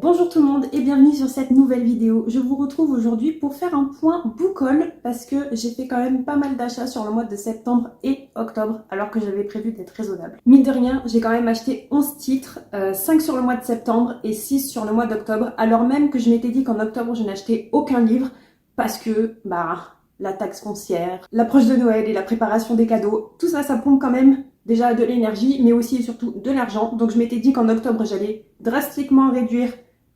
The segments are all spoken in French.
Bonjour tout le monde et bienvenue sur cette nouvelle vidéo. Je vous retrouve aujourd'hui pour faire un point book haul parce que j'ai fait quand même pas mal d'achats sur le mois de septembre et octobre alors que j'avais prévu d'être raisonnable. Mine de rien, j'ai quand même acheté 11 titres, 5 sur le mois de septembre et 6 sur le mois d'octobre, alors même que je m'étais dit qu'en octobre je n'achetais aucun livre parce que la taxe foncière, l'approche de Noël et la préparation des cadeaux, tout ça, ça pompe quand même déjà de l'énergie, mais aussi et surtout de l'argent. Donc je m'étais dit qu'en octobre, j'allais drastiquement réduire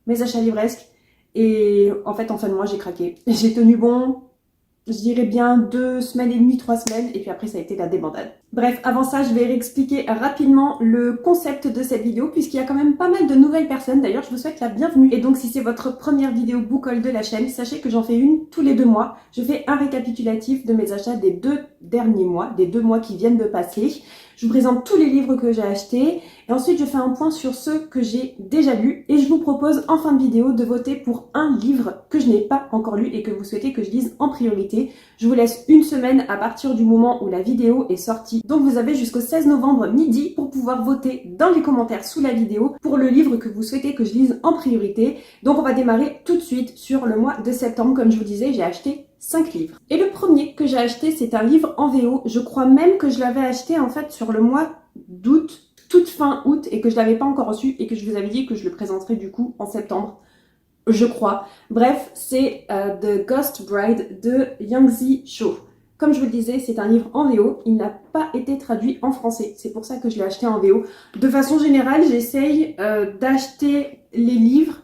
mes achats livresques. Et en fait, en fin de mois, j'ai craqué. J'ai tenu bon, je dirais bien 2 semaines et demie, 3 semaines, et puis après ça a été la débandade. Bref, avant ça, je vais réexpliquer rapidement le concept de cette vidéo, puisqu'il y a quand même pas mal de nouvelles personnes. D'ailleurs, je vous souhaite la bienvenue. Et donc, si c'est votre première vidéo book haul de la chaîne, sachez que j'en fais une tous les 2 mois. Je fais un récapitulatif de mes achats des 2 derniers mois, des 2 mois qui viennent de passer. Je vous présente tous les livres que j'ai achetés et ensuite je fais un point sur ceux que j'ai déjà lus et je vous propose en fin de vidéo de voter pour un livre que je n'ai pas encore lu et que vous souhaitez que je lise en priorité. Je vous laisse une semaine à partir du moment où la vidéo est sortie. Donc vous avez jusqu'au 16 novembre midi pour pouvoir voter dans les commentaires sous la vidéo pour le livre que vous souhaitez que je lise en priorité. Donc on va démarrer tout de suite sur le mois de septembre. Comme je vous disais, j'ai acheté 5 livres. Et le premier que j'ai acheté, c'est un livre en VO. Je crois même que je l'avais acheté en fait sur le mois d'août, toute fin août, et que je l'avais pas encore reçu et que je vous avais dit que je le présenterai du coup en septembre. Je crois. Bref, c'est The Ghost Bride de Yangzi Cho. Comme je vous le disais, c'est un livre en VO. Il n'a pas été traduit en français. C'est pour ça que je l'ai acheté en VO. De façon générale, j'essaye d'acheter les livres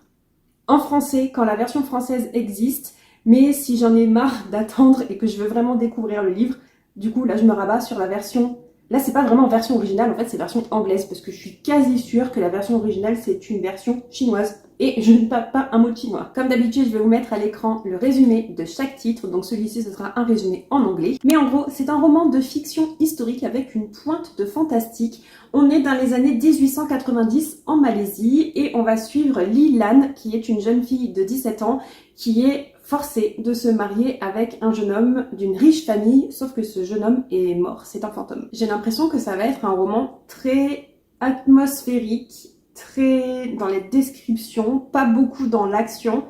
en français quand la version française existe. Mais si j'en ai marre d'attendre et que je veux vraiment découvrir le livre, du coup, là, je me rabats sur la version... Là, c'est pas vraiment version originale, en fait, c'est version anglaise, parce que je suis quasi sûre que la version originale, c'est une version chinoise. Et je ne parle pas un mot de chinois. Comme d'habitude, je vais vous mettre à l'écran le résumé de chaque titre. Donc celui-ci, ce sera un résumé en anglais. Mais en gros, c'est un roman de fiction historique avec une pointe de fantastique. On est dans les années 1890 en Malaisie et on va suivre Li Lan, qui est une jeune fille de 17 ans, qui est forcée de se marier avec un jeune homme d'une riche famille, sauf que ce jeune homme est mort, c'est un fantôme. J'ai l'impression que ça va être un roman très atmosphérique, très dans les descriptions, pas beaucoup dans l'action,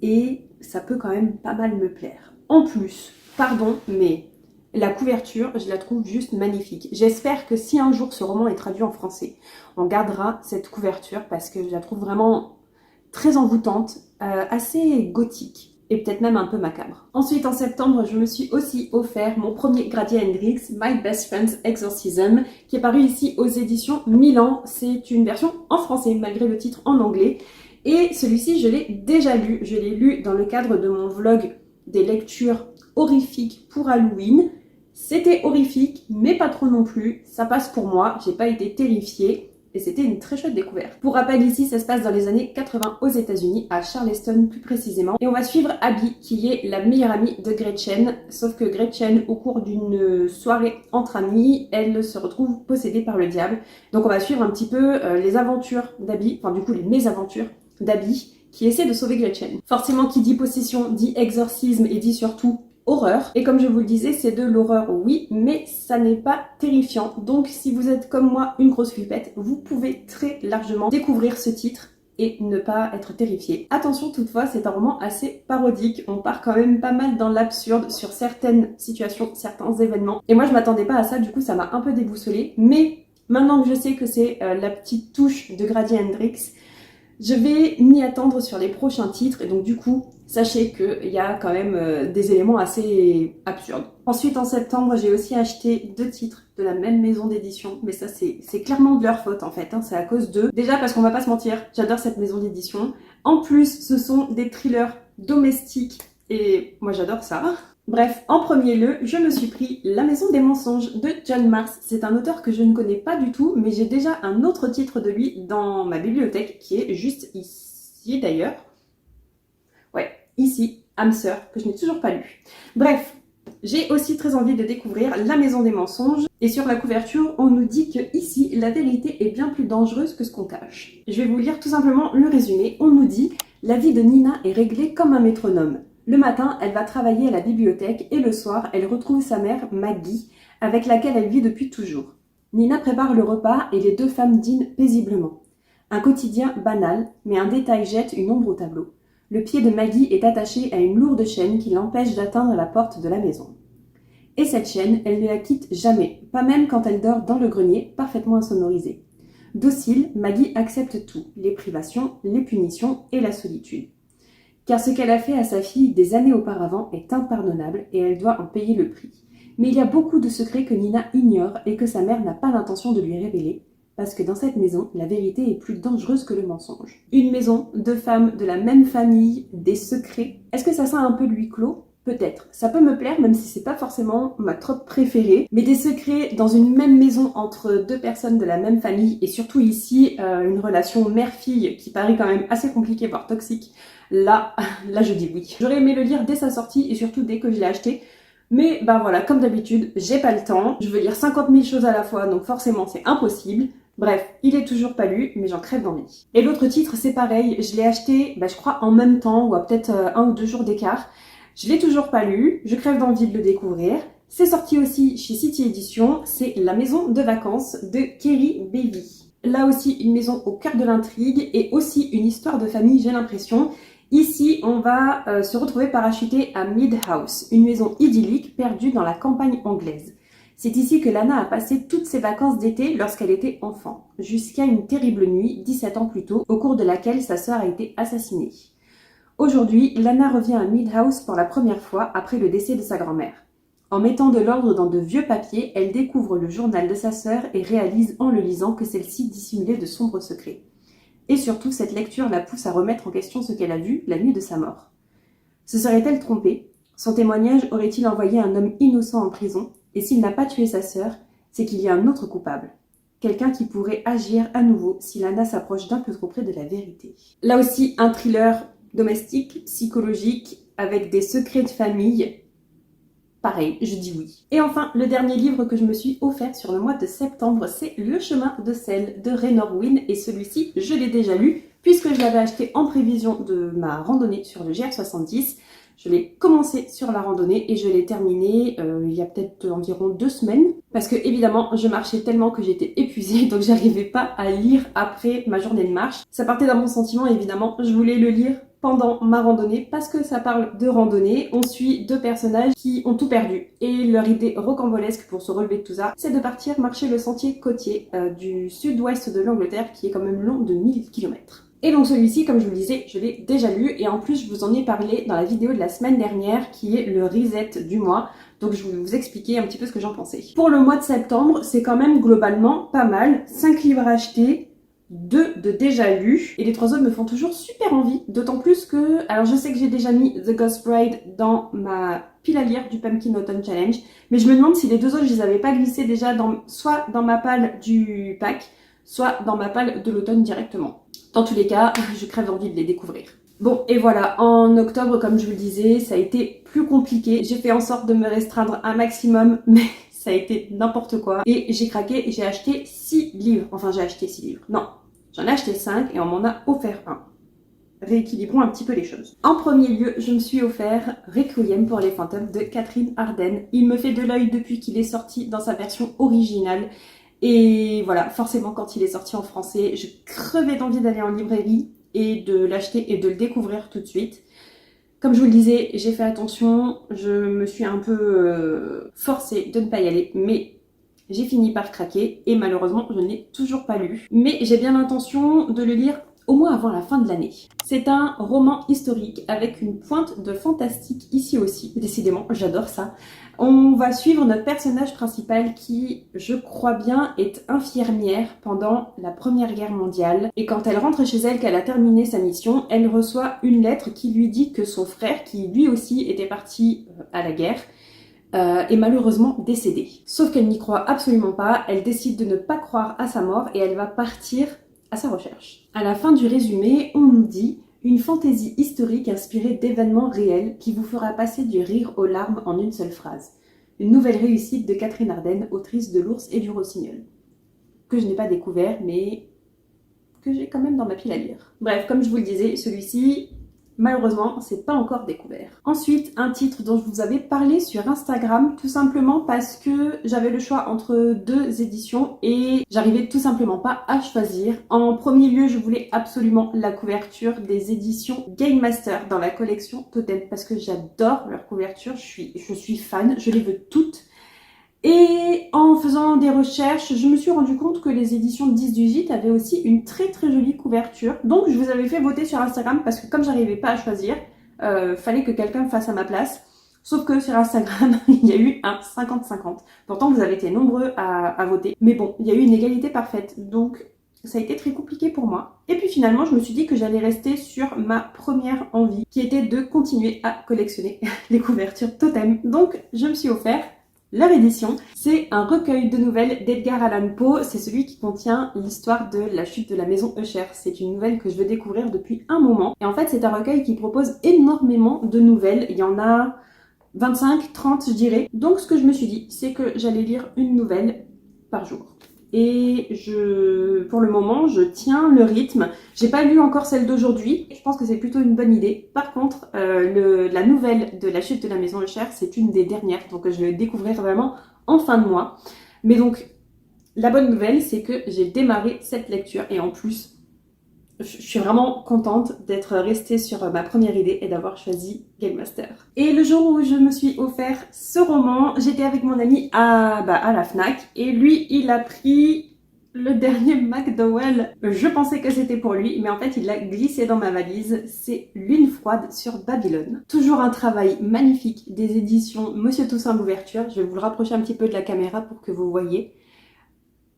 et ça peut quand même pas mal me plaire. En plus, pardon, mais la couverture, je la trouve juste magnifique. J'espère que si un jour ce roman est traduit en français, on gardera cette couverture parce que je la trouve vraiment très envoûtante, assez gothique et peut-être même un peu macabre. Ensuite, en septembre, je me suis aussi offert mon premier Grady Hendrix, My Best Friend's Exorcism, qui est paru ici aux éditions Milan. C'est une version en français, malgré le titre en anglais. Et celui-ci, je l'ai déjà lu. Je l'ai lu dans le cadre de mon vlog des lectures horrifiques pour Halloween. C'était horrifique, mais pas trop non plus. Ça passe pour moi, j'ai pas été terrifiée. Et c'était une très chouette découverte. Pour rappel, ici, ça se passe dans les années 80 aux États-Unis, à Charleston plus précisément. Et on va suivre Abby, qui est la meilleure amie de Gretchen. Sauf que Gretchen, au cours d'une soirée entre amis, elle se retrouve possédée par le diable. Donc on va suivre un petit peu les aventures d'Abby, enfin du coup les mésaventures d'Abby, qui essaie de sauver Gretchen. Forcément, qui dit possession, dit exorcisme et dit surtout horreur. Et comme je vous le disais, c'est de l'horreur, oui, mais ça n'est pas terrifiant. Donc si vous êtes comme moi une grosse flippette, vous pouvez très largement découvrir ce titre et ne pas être terrifié. Attention toutefois, c'est un roman assez parodique. On part quand même pas mal dans l'absurde sur certaines situations, certains événements. Et moi je m'attendais pas à ça, du coup ça m'a un peu déboussolée. Mais maintenant que je sais que c'est la petite touche de Grady Hendrix, je vais m'y attendre sur les prochains titres et donc du coup, sachez qu'il y a quand même des éléments assez absurdes. Ensuite, en septembre, j'ai aussi acheté 2 titres de la même maison d'édition, mais ça c'est clairement de leur faute en fait, hein. C'est à cause d'eux. Déjà parce qu'on va pas se mentir, j'adore cette maison d'édition. En plus, ce sont des thrillers domestiques et moi j'adore ça. Bref, en premier lieu, je me suis pris La Maison des Mensonges de John Mars. C'est un auteur que je ne connais pas du tout, mais j'ai déjà un autre titre de lui dans ma bibliothèque, qui est juste ici d'ailleurs. Ouais, ici, âme sœur, que je n'ai toujours pas lu. Bref, j'ai aussi très envie de découvrir La Maison des Mensonges. Et sur la couverture, on nous dit que ici, la vérité est bien plus dangereuse que ce qu'on cache. Je vais vous lire tout simplement le résumé. On nous dit « La vie de Nina est réglée comme un métronome. Le matin, elle va travailler à la bibliothèque et le soir, elle retrouve sa mère, Maggie, avec laquelle elle vit depuis toujours. Nina prépare le repas et les 2 femmes dînent paisiblement. Un quotidien banal, mais un détail jette une ombre au tableau. Le pied de Maggie est attaché à une lourde chaîne qui l'empêche d'atteindre la porte de la maison. Et cette chaîne, elle ne la quitte jamais, pas même quand elle dort dans le grenier, parfaitement insonorisé. Docile, Maggie accepte tout, les privations, les punitions et la solitude. Car ce qu'elle a fait à sa fille des années auparavant est impardonnable et elle doit en payer le prix. Mais il y a beaucoup de secrets que Nina ignore et que sa mère n'a pas l'intention de lui révéler, parce que dans cette maison, la vérité est plus dangereuse que le mensonge. Une maison, deux femmes de la même famille, des secrets. Est-ce que ça sent un peu le huis clos ? Peut-être. Ça peut me plaire, même si c'est pas forcément ma trope préférée. Mais des secrets dans une même maison entre deux personnes de la même famille, et surtout ici, une relation mère-fille qui paraît quand même assez compliquée, voire toxique, là je dis oui. J'aurais aimé le lire dès sa sortie et surtout dès que je l'ai acheté. Mais ben voilà, comme d'habitude, j'ai pas le temps. Je veux lire 50 000 choses à la fois, donc forcément c'est impossible. Bref, il est toujours pas lu, mais j'en crève d'envie. Et l'autre titre, c'est pareil. Je l'ai acheté, je crois, en même temps, ou à peut-être 1 ou 2 jours d'écart. Je l'ai toujours pas lu, je crève d'envie de le découvrir. C'est sorti aussi chez City Edition, c'est La maison de vacances de Kerry Baby. Là aussi, une maison au cœur de l'intrigue et aussi une histoire de famille, j'ai l'impression. Ici, on va se retrouver parachuté à Mead House, une maison idyllique perdue dans la campagne anglaise. C'est ici que Lana a passé toutes ses vacances d'été lorsqu'elle était enfant, jusqu'à une terrible nuit, 17 ans plus tôt, au cours de laquelle sa sœur a été assassinée. Aujourd'hui, Lana revient à Mead House pour la première fois après le décès de sa grand-mère. En mettant de l'ordre dans de vieux papiers, elle découvre le journal de sa sœur et réalise en le lisant que celle-ci dissimulait de sombres secrets. Et surtout, cette lecture la pousse à remettre en question ce qu'elle a vu la nuit de sa mort. Se serait-elle trompée ? Son témoignage aurait-il envoyé un homme innocent en prison ? Et s'il n'a pas tué sa sœur, c'est qu'il y a un autre coupable. Quelqu'un qui pourrait agir à nouveau si Lana s'approche d'un peu trop près de la vérité. Là aussi, un thriller domestique, psychologique, avec des secrets de famille. Pareil, je dis oui. Et enfin, le dernier livre que je me suis offert sur le mois de septembre, c'est Le chemin de sel de Raynor Winn. Et celui-ci, je l'ai déjà lu, puisque je l'avais acheté en prévision de ma randonnée sur le GR70. Je l'ai commencé sur la randonnée et je l'ai terminé il y a peut-être environ 2 semaines. Parce que évidemment, je marchais tellement que j'étais épuisée, donc j'arrivais pas à lire après ma journée de marche. Ça partait d'un bon sentiment, évidemment. Je voulais le lire pendant ma randonnée parce que ça parle de randonnée. On suit 2 personnages qui ont tout perdu et leur idée rocambolesque pour se relever de tout ça, c'est de partir marcher le sentier côtier du sud-ouest de l'Angleterre qui est quand même long de 1000 km. Et donc celui-ci, comme je vous le disais, je l'ai déjà lu et en plus je vous en ai parlé dans la vidéo de la semaine dernière qui est le reset du mois. Donc je vais vous expliquer un petit peu ce que j'en pensais. Pour le mois de septembre, c'est quand même globalement pas mal. 5 livres achetés, 2 de déjà lus et les 3 autres me font toujours super envie. D'autant plus que, alors je sais que j'ai déjà mis The Ghost Bride dans ma pile à lire du Pumpkin Autumn Challenge, mais je me demande si les 2 autres je les avais pas glissés déjà soit dans ma palle du pack, soit dans ma palle de l'automne directement. Dans tous les cas, je crève d'envie de les découvrir. Bon, et voilà, en octobre, comme je vous le disais, ça a été plus compliqué. J'ai fait en sorte de me restreindre un maximum, mais ça a été n'importe quoi. Et j'ai craqué, j'ai acheté 6 livres. Enfin, j'ai acheté 6 livres. Non, j'en ai acheté 5 et on m'en a offert un. Rééquilibrons un petit peu les choses. En premier lieu, je me suis offert Requiem pour les fantômes de Catherine Arden. Il me fait de l'œil depuis qu'il est sorti dans sa version originale. Et voilà, forcément quand il est sorti en français, je crevais d'envie d'aller en librairie et de l'acheter et de le découvrir tout de suite. Comme je vous le disais, j'ai fait attention, je me suis un peu forcée de ne pas y aller, mais j'ai fini par craquer et malheureusement je ne l'ai toujours pas lu. Mais j'ai bien l'intention de le lire au moins avant la fin de l'année. C'est un roman historique avec une pointe de fantastique ici aussi. Décidément, j'adore ça. On va suivre notre personnage principal qui, je crois bien, est infirmière pendant la Première Guerre mondiale. Et quand elle rentre chez elle, qu'elle a terminé sa mission, elle reçoit une lettre qui lui dit que son frère, qui lui aussi était parti à la guerre, est malheureusement décédé. Sauf qu'elle n'y croit absolument pas, elle décide de ne pas croire à sa mort et elle va partir à sa recherche. À la fin du résumé, on nous dit une fantaisie historique inspirée d'événements réels qui vous fera passer du rire aux larmes en une seule phrase. Une nouvelle réussite de Catherine Arden, autrice de L'Ours et du Rossignol. Que je n'ai pas découvert, mais que j'ai quand même dans ma pile à lire. Bref, comme je vous le disais, celui-ci, Malheureusement, c'est pas encore découvert. Ensuite, un titre dont je vous avais parlé sur Instagram, tout simplement parce que j'avais le choix entre deux éditions et j'arrivais tout simplement pas à choisir. En premier lieu, je voulais absolument la couverture des éditions Game Master dans la collection Totem parce que j'adore leur couverture, je suis fan, je les veux toutes. Et en faisant des recherches, je me suis rendu compte que les éditions 10 du Gîte avaient aussi une très jolie couverture. Donc je vous avais fait voter sur Instagram parce que comme j'arrivais pas à choisir, fallait que quelqu'un me fasse à ma place. Sauf que sur Instagram, il y a eu un 50-50. Pourtant vous avez été nombreux à voter. Mais bon, il y a eu une égalité parfaite. Donc ça a été très compliqué pour moi. Et puis finalement, je me suis dit que j'allais rester sur ma première envie, qui était de continuer à collectionner les couvertures Totem. Donc je me suis offert leur édition. C'est un recueil de nouvelles d'Edgar Allan Poe. C'est celui qui contient l'histoire de la chute de la maison Usher. C'est une nouvelle que je veux découvrir depuis un moment. Et en fait, c'est un recueil qui propose énormément de nouvelles. Il y en a 25, 30 je dirais. Donc ce que je me suis dit, c'est que j'allais lire une nouvelle par jour. Et pour le moment, je tiens le rythme. J'ai pas lu encore celle d'aujourd'hui. Je pense que c'est plutôt une bonne idée. Par contre, la nouvelle de la chute de la maison Usher, c'est une des dernières. Donc je vais découvrir vraiment en fin de mois. Mais donc, la bonne nouvelle, c'est que j'ai démarré cette lecture. Et en plus, je suis vraiment contente d'être restée sur ma première idée et d'avoir choisi Game Master. Et le jour où je me suis offert ce roman, j'étais avec mon ami à la Fnac et lui, il a pris le dernier McDowell. Je pensais que c'était pour lui, mais en fait, il l'a glissé dans ma valise. C'est Lune froide sur Babylone. Toujours un travail magnifique des éditions Monsieur Toussaint l'ouverture. Je vais vous le rapprocher un petit peu de la caméra pour que vous voyez.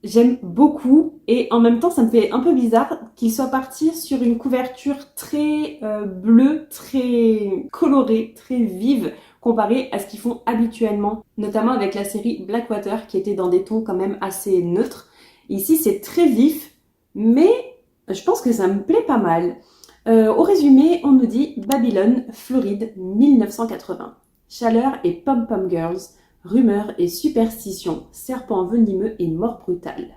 J'aime beaucoup et en même temps ça me fait un peu bizarre qu'il soit parti sur une couverture très bleue, très colorée, très vive comparée à ce qu'ils font habituellement, notamment avec la série Blackwater qui était dans des tons quand même assez neutres. Ici c'est très vif mais je pense que ça me plaît pas mal. Au résumé on nous dit Babylone, Floride 1980. Chaleur et pom-pom girls. Rumeurs et superstitions, serpents venimeux et mort brutale.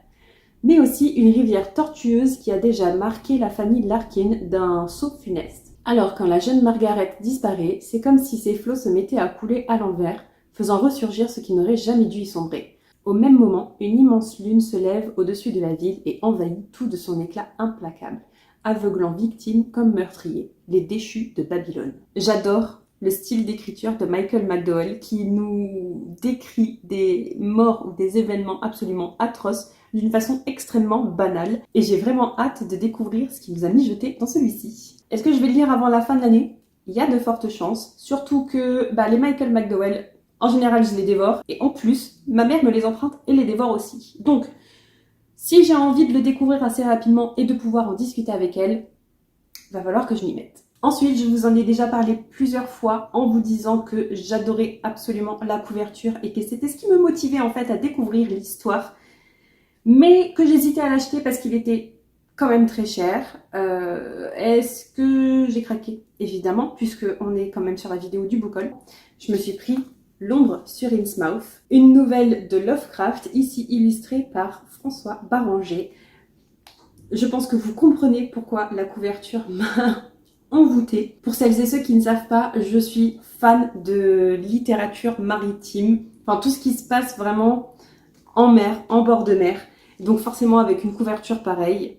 Mais aussi une rivière tortueuse qui a déjà marqué la famille Larkin d'un sceau funeste. Alors quand la jeune Margaret disparaît, c'est comme si ses flots se mettaient à couler à l'envers, faisant ressurgir ce qui n'aurait jamais dû y sombrer. Au même moment, une immense lune se lève au-dessus de la ville et envahit tout de son éclat implacable, aveuglant victimes comme meurtriers, les déchus de Babylone. J'adore le style d'écriture de Michael McDowell qui nous décrit des morts ou des événements absolument atroces d'une façon extrêmement banale et j'ai vraiment hâte de découvrir ce qu'il nous a mijoté dans celui-ci. Est-ce que je vais le lire avant la fin de l'année? Il y a de fortes chances, surtout que les Michael McDowell, en général je les dévore et en plus ma mère me les emprunte et les dévore aussi. Donc si j'ai envie de le découvrir assez rapidement et de pouvoir en discuter avec elle, va falloir que je m'y mette. Ensuite, je vous en ai déjà parlé plusieurs fois en vous disant que j'adorais absolument la couverture et que c'était ce qui me motivait en fait à découvrir l'histoire, mais que j'hésitais à l'acheter parce qu'il était quand même très cher. Est-ce que j'ai craqué? Évidemment, puisque on est quand même sur la vidéo du book haul. Je me suis pris L'ombre sur Innsmouth, une nouvelle de Lovecraft, ici illustrée par François Baranger. Je pense que vous comprenez pourquoi la couverture m'a envoûtée. Pour celles et ceux qui ne savent pas, je suis fan de littérature maritime. Enfin, tout ce qui se passe vraiment en mer, en bord de mer. Donc forcément, avec une couverture pareille,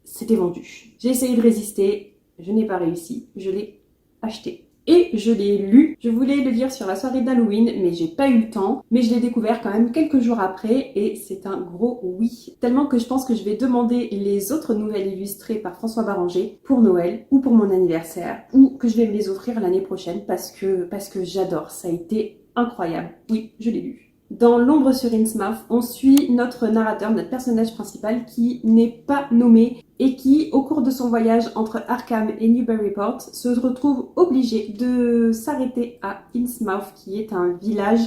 c'était vendu. J'ai essayé de résister, je n'ai pas réussi. Je l'ai acheté. Et je l'ai lu. Je voulais le lire sur la soirée d'Halloween, mais j'ai pas eu le temps. Mais je l'ai découvert quand même quelques jours après et c'est un gros oui. Tellement que je pense que je vais demander les autres nouvelles illustrées par François Baranger pour Noël ou pour mon anniversaire ou que je vais me les offrir l'année prochaine parce que j'adore. Ça a été incroyable. Oui, je l'ai lu. Dans L'ombre sur Innsmouth, on suit notre narrateur, notre personnage principal qui n'est pas nommé et qui, au cours de son voyage entre Arkham et Newburyport, se retrouve obligé de s'arrêter à Innsmouth, qui est un village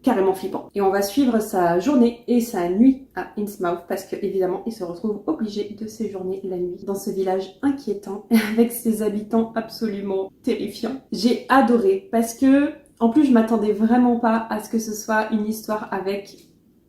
carrément flippant. Et on va suivre sa journée et sa nuit à Innsmouth parce que, évidemment, il se retrouve obligé de séjourner la nuit dans ce village inquiétant avec ses habitants absolument terrifiants. J'ai adoré parce que en plus, je m'attendais vraiment pas à ce que ce soit une histoire avec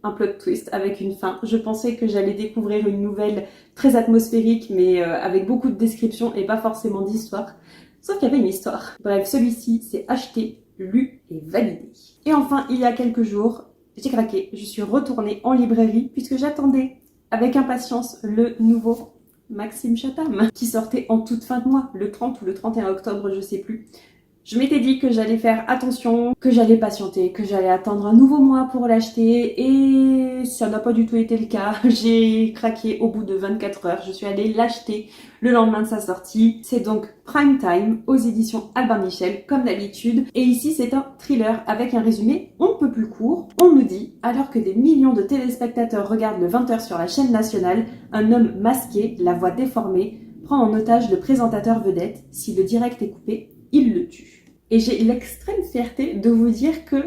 un plot twist avec une fin. Je pensais que j'allais découvrir une nouvelle très atmosphérique, mais avec beaucoup de descriptions et pas forcément d'histoire. Sauf qu'il y avait une histoire. Bref, celui-ci, c'est acheté, lu et validé. Et enfin, il y a quelques jours, j'ai craqué. Je suis retournée en librairie puisque j'attendais avec impatience le nouveau Maxime Chatham qui sortait en toute fin de mois, le 30 ou le 31 octobre, je sais plus. Je m'étais dit que j'allais faire attention, que j'allais patienter, que j'allais attendre un nouveau mois pour l'acheter et ça n'a pas du tout été le cas. J'ai craqué au bout de 24 heures. Je suis allée l'acheter le lendemain de sa sortie. C'est donc Prime Time aux éditions Albin Michel comme d'habitude. Et ici c'est un thriller avec un résumé on ne peut plus court. On nous dit, alors que des millions de téléspectateurs regardent le 20h sur la chaîne nationale, un homme masqué, la voix déformée, prend en otage le présentateur vedette. Si le direct est coupé, il le tue. Et j'ai l'extrême fierté de vous dire que,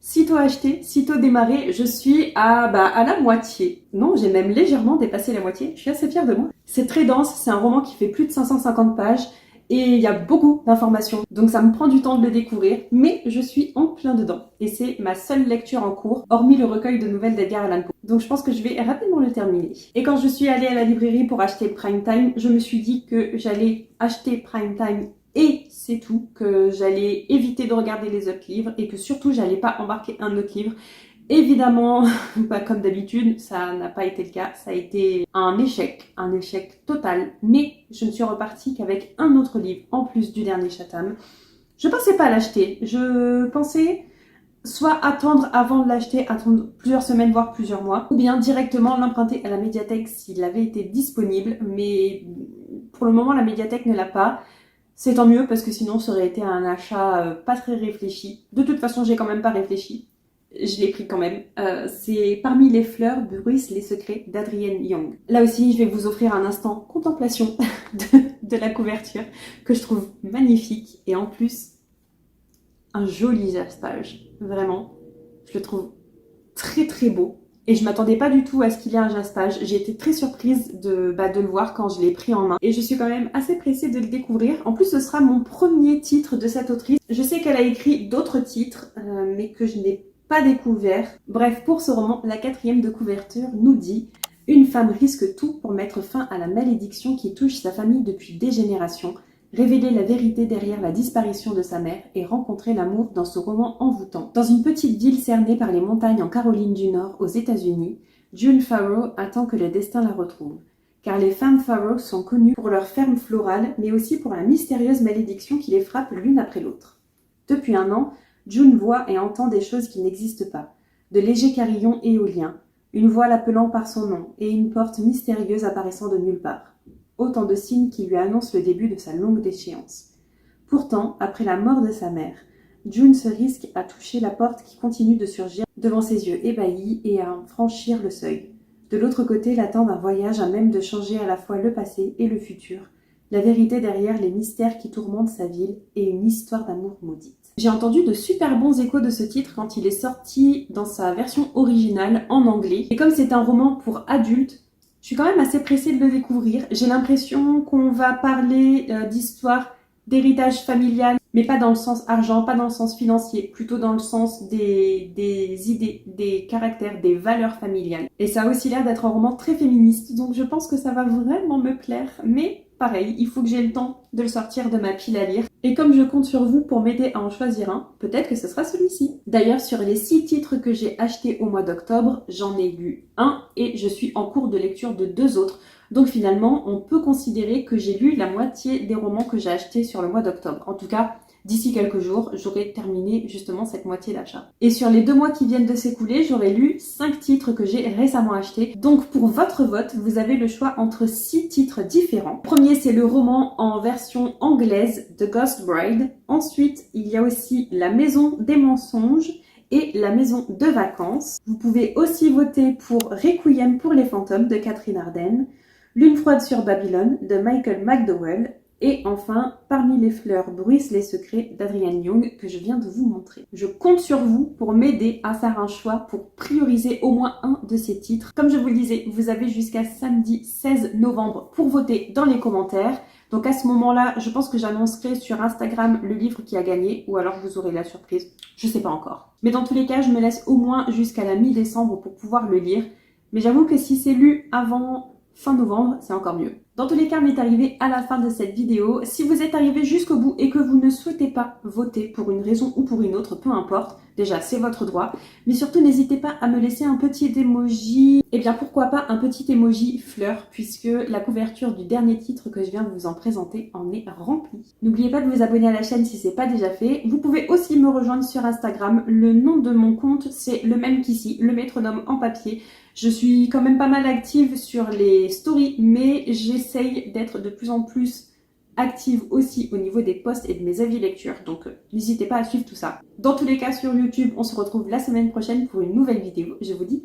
sitôt acheté, sitôt démarré, je suis à la moitié. Non, j'ai même légèrement dépassé la moitié. Je suis assez fière de moi. C'est très dense, c'est un roman qui fait plus de 550 pages et il y a beaucoup d'informations. Donc ça me prend du temps de le découvrir, mais je suis en plein dedans. Et c'est ma seule lecture en cours, hormis le recueil de nouvelles d'Edgar Allan Poe. Donc je pense que je vais rapidement le terminer. Et quand je suis allée à la librairie pour acheter Prime Time, je me suis dit que j'allais acheter Prime Time et c'est tout, que j'allais éviter de regarder les autres livres et que surtout j'allais pas embarquer un autre livre. Évidemment, comme d'habitude, ça n'a pas été le cas, ça a été un échec total, mais je ne suis repartie qu'avec un autre livre en plus du dernier Chatham. Je pensais pas l'acheter, je pensais soit attendre avant de l'acheter, attendre plusieurs semaines voire plusieurs mois, ou bien directement l'emprunter à la médiathèque s'il avait été disponible, mais pour le moment la médiathèque ne l'a pas. C'est tant mieux parce que sinon ça aurait été un achat pas très réfléchi. De toute façon, j'ai quand même pas réfléchi. Je l'ai pris quand même. C'est Parmi les fleurs bruissent les secrets d'Adrienne Young. Là aussi, je vais vous offrir un instant contemplation de la couverture que je trouve magnifique et en plus un joli jaspage. Vraiment, je le trouve très très beau. Et je m'attendais pas du tout à ce qu'il y ait un jaspage. J'ai été très surprise de le voir quand je l'ai pris en main. Et je suis quand même assez pressée de le découvrir. En plus, ce sera mon premier titre de cette autrice. Je sais qu'elle a écrit d'autres titres, mais que je n'ai pas découvert. Bref, pour ce roman, la 4e de couverture nous dit « Une femme risque tout pour mettre fin à la malédiction qui touche sa famille depuis des générations. Révéler la vérité derrière la disparition de sa mère et rencontrer l'amour dans ce roman envoûtant. » Dans une petite ville cernée par les montagnes en Caroline du Nord aux États-Unis, June Farrow attend que le destin la retrouve. Car les femmes Farrow sont connues pour leur ferme florale, mais aussi pour la mystérieuse malédiction qui les frappe l'une après l'autre. Depuis un an, June voit et entend des choses qui n'existent pas. De légers carillons éoliens, une voix l'appelant par son nom et une porte mystérieuse apparaissant de nulle part. Autant de signes qui lui annoncent le début de sa longue déchéance. Pourtant, après la mort de sa mère, June se risque à toucher la porte qui continue de surgir devant ses yeux ébahis et à en franchir le seuil. De l'autre côté l'attend un voyage à même de changer à la fois le passé et le futur, la vérité derrière les mystères qui tourmentent sa ville et une histoire d'amour maudite. J'ai entendu de super bons échos de ce titre quand il est sorti dans sa version originale en anglais. Et comme c'est un roman pour adultes, je suis quand même assez pressée de le découvrir. J'ai l'impression qu'on va parler d'histoire d'héritage familial, mais pas dans le sens argent, pas dans le sens financier, plutôt dans le sens des idées, des caractères, des valeurs familiales. Et ça a aussi l'air d'être un roman très féministe, donc je pense que ça va vraiment me plaire, mais pareil, il faut que j'ai le temps de le sortir de ma pile à lire. Et comme je compte sur vous pour m'aider à en choisir un, peut-être que ce sera celui-ci. D'ailleurs, sur les 6 titres que j'ai achetés au mois d'octobre, j'en ai lu un et je suis en cours de lecture de 2 autres. Donc finalement, on peut considérer que j'ai lu la moitié des romans que j'ai achetés sur le mois d'octobre. En tout cas, d'ici quelques jours, j'aurai terminé justement cette moitié d'achat. Et sur les 2 mois qui viennent de s'écouler, j'aurai lu 5 titres que j'ai récemment achetés. Donc pour votre vote, vous avez le choix entre 6 titres différents. Le premier, c'est le roman en version anglaise The Ghost Bride. Ensuite, il y a aussi La Maison des Mensonges et La Maison de Vacances. Vous pouvez aussi voter pour Requiem pour les fantômes de Catherine Arden, Lune froide sur Babylone de Michael McDowell et enfin Parmi les fleurs bruissent les secrets d'Adrienne Young que je viens de vous montrer. Je compte sur vous pour m'aider à faire un choix pour prioriser au moins un de ces titres. Comme je vous le disais, vous avez jusqu'à samedi 16 novembre pour voter dans les commentaires. Donc à ce moment-là, je pense que j'annoncerai sur Instagram le livre qui a gagné, ou alors vous aurez la surprise, je sais pas encore. Mais dans tous les cas, je me laisse au moins jusqu'à la mi-décembre pour pouvoir le lire. Mais j'avoue que si c'est lu avant fin novembre, c'est encore mieux. Dans tous les cas, on est arrivé à la fin de cette vidéo. Si vous êtes arrivé jusqu'au bout et que vous ne souhaitez pas voter pour une raison ou pour une autre, peu importe, déjà c'est votre droit, mais surtout n'hésitez pas à me laisser un petit emoji, et bien pourquoi pas un petit emoji fleur, puisque la couverture du dernier titre que je viens de vous en présenter en est remplie. N'oubliez pas de vous abonner à la chaîne si c'est pas déjà fait. Vous pouvez aussi me rejoindre sur Instagram. Le nom de mon compte c'est le même qu'ici, le métronome en papier. Je suis quand même pas mal active sur les stories, mais j'essaye d'être de plus en plus active aussi au niveau des posts et de mes avis lecture, donc n'hésitez pas à suivre tout ça. Dans tous les cas, sur YouTube, on se retrouve la semaine prochaine pour une nouvelle vidéo. Je vous dis